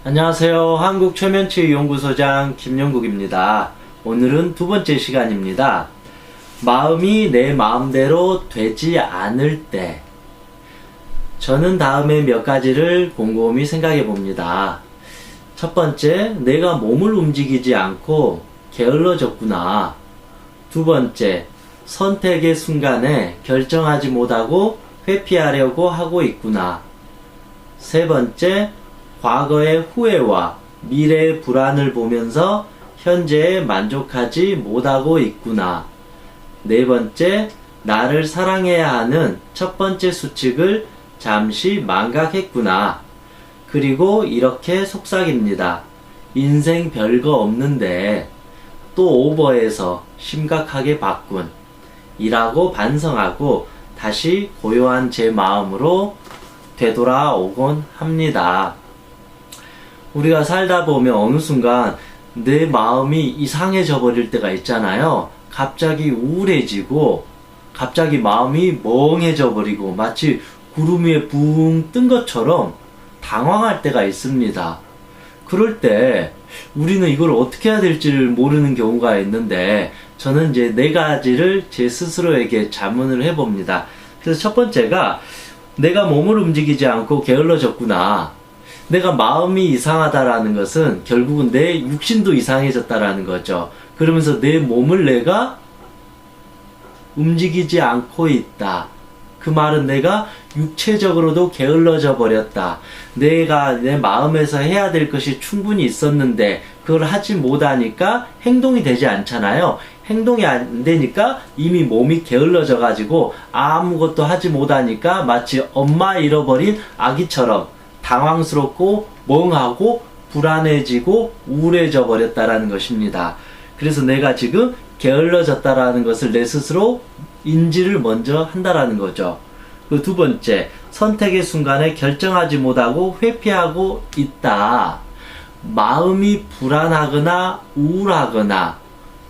안녕하세요. 한국최면치유연구소장 김영국입니다. 오늘은 두 번째 시간입니다. 마음이 내 마음대로 되지 않을 때, 저는 다음에 몇 가지를 곰곰이 생각해 봅니다. 첫 번째, 내가 몸을 움직이지 않고 게을러졌구나. 두 번째, 선택의 순간에 결정하지 못하고 회피하려고 하고 있구나. 세 번째, 과거의 후회와 미래의 불안을 보면서 현재에 만족하지 못하고 있구나. 네 번째, 나를 사랑해야 하는 첫 번째 수칙을 잠시 망각했구나. 그리고 이렇게 속삭입니다. 인생 별거 없는데 또 오버해서 심각하게 바꾼. 이라고 반성하고 다시 고요한 제 마음으로 되돌아오곤 합니다. 우리가 살다 보면 어느 순간 내 마음이 이상해져 버릴 때가 있잖아요. 갑자기 우울해지고 갑자기 마음이 멍해져 버리고 마치 구름 위에 붕 뜬 것처럼 당황할 때가 있습니다. 그럴 때 우리는 이걸 어떻게 해야 될지를 모르는 경우가 있는데, 저는 이제 네 가지를 제 스스로에게 자문을 해봅니다. 그래서 첫 번째가, 내가 몸을 움직이지 않고 게을러졌구나. 내가 마음이 이상하다라는 것은 결국은 내 육신도 이상해졌다라는 거죠. 그러면서 내 몸을 내가 움직이지 않고 있다. 그 말은 내가 육체적으로도 게을러져 버렸다. 내가 내 마음에서 해야 될 것이 충분히 있었는데 그걸 하지 못하니까 행동이 되지 않잖아요. 행동이 안 되니까 이미 몸이 게을러져 가지고 아무것도 하지 못하니까 마치 엄마 잃어버린 아기처럼 당황스럽고 멍하고 불안해지고 우울해져 버렸다라는 것입니다. 그래서 내가 지금 게을러졌다라는 것을 내 스스로 인지를 먼저 한다라는 거죠. 그 두 번째, 선택의 순간에 결정하지 못하고 회피하고 있다. 마음이 불안하거나 우울하거나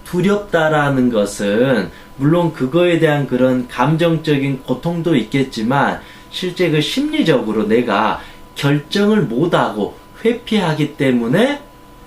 두렵다라는 것은 물론 그거에 대한 그런 감정적인 고통도 있겠지만 실제 그 심리적으로 내가 결정을 못하고 회피하기 때문에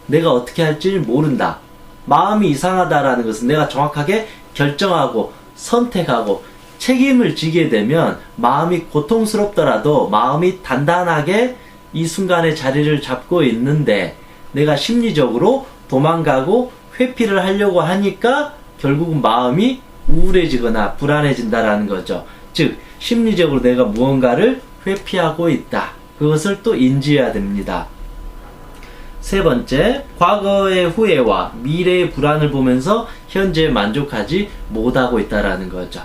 내가 어떻게 할지를 모른다. 마음이 이상하다라는 것은 내가 정확하게 결정하고 선택하고 책임을 지게 되면 마음이 고통스럽더라도 마음이 단단하게 이 순간에 자리를 잡고 있는데, 내가 심리적으로 도망가고 회피를 하려고 하니까 결국은 마음이 우울해지거나 불안해진다라는 거죠. 즉 심리적으로 내가 무언가를 회피하고 있다. 그것을 또 인지해야 됩니다. 세 번째, 과거의 후회와 미래의 불안을 보면서 현재에 만족하지 못하고 있다라는 거죠.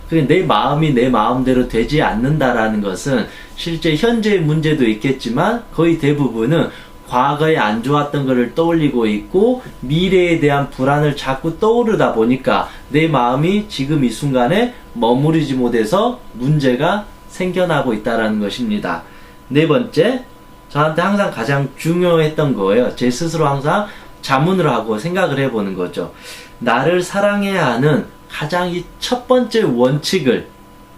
내 마음이 내 마음대로 되지 않는다라는 것은 실제 현재의 문제도 있겠지만 거의 대부분은 과거에 안 좋았던 것을 떠올리고 있고 미래에 대한 불안을 자꾸 떠오르다 보니까 내 마음이 지금 이 순간에 머무르지 못해서 문제가 생겨나고 있다는 것입니다. 네 번째, 저한테 항상 가장 중요했던 거예요. 제 스스로 항상 자문을 하고 생각을 해보는 거죠. 나를 사랑해야 하는 가장 이 첫 번째 원칙을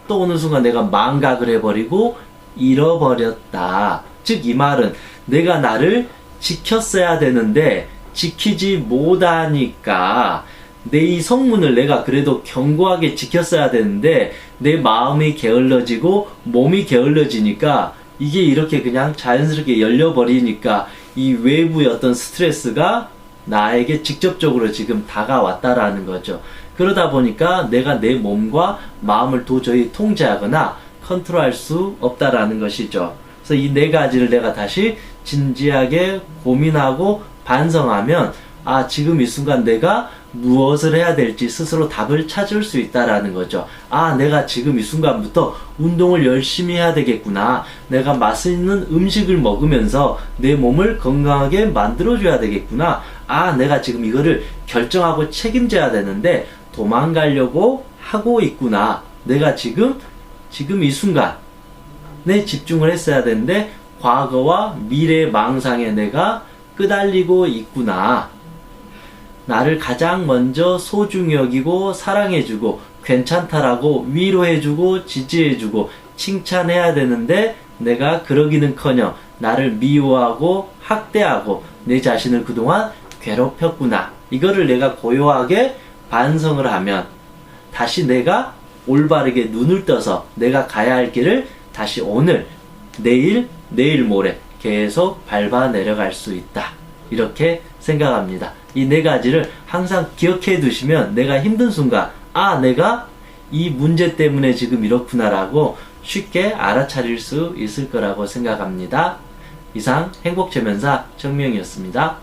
또 어느 순간 내가 망각을 해버리고 잃어버렸다. 즉 이 말은 내가 나를 지켰어야 되는데 지키지 못하니까 내 이 성문을 내가 그래도 견고하게 지켰어야 되는데 내 마음이 게을러지고 몸이 게을러지니까 이게 이렇게 그냥 자연스럽게 열려버리니까 이 외부의 어떤 스트레스가 나에게 직접적으로 지금 다가왔다라는 거죠. 그러다 보니까 내가 내 몸과 마음을 도저히 통제하거나 컨트롤할 수 없다라는 것이죠. 그래서 이 네 가지를 내가 다시 진지하게 고민하고 반성하면 지금 이 순간 내가 무엇을 해야 될지 스스로 답을 찾을 수 있다라는 거죠. 내가 지금 이 순간부터 운동을 열심히 해야 되겠구나. 내가 맛있는 음식을 먹으면서 내 몸을 건강하게 만들어줘야 되겠구나. 내가 지금 이거를 결정하고 책임져야 되는데 도망가려고 하고 있구나. 내가 지금 이 순간에 집중을 했어야 되는데 과거와 미래의 망상에 내가 끄달리고 있구나. 나를 가장 먼저 소중히 여기고 사랑해주고 괜찮다라고 위로해주고 지지해주고 칭찬해야 되는데 내가 그러기는커녕 나를 미워하고 학대하고 내 자신을 그동안 괴롭혔구나. 이거를 내가 고요하게 반성을 하면 다시 내가 올바르게 눈을 떠서 내가 가야 할 길을 다시 오늘, 내일 모레 계속 밟아 내려갈 수 있다. 이렇게 생각합니다. 이 네 가지를 항상 기억해 두시면 내가 힘든 순간, 내가 이 문제 때문에 지금 이렇구나라고 쉽게 알아차릴 수 있을 거라고 생각합니다. 이상 행복체면사 정명이었습니다.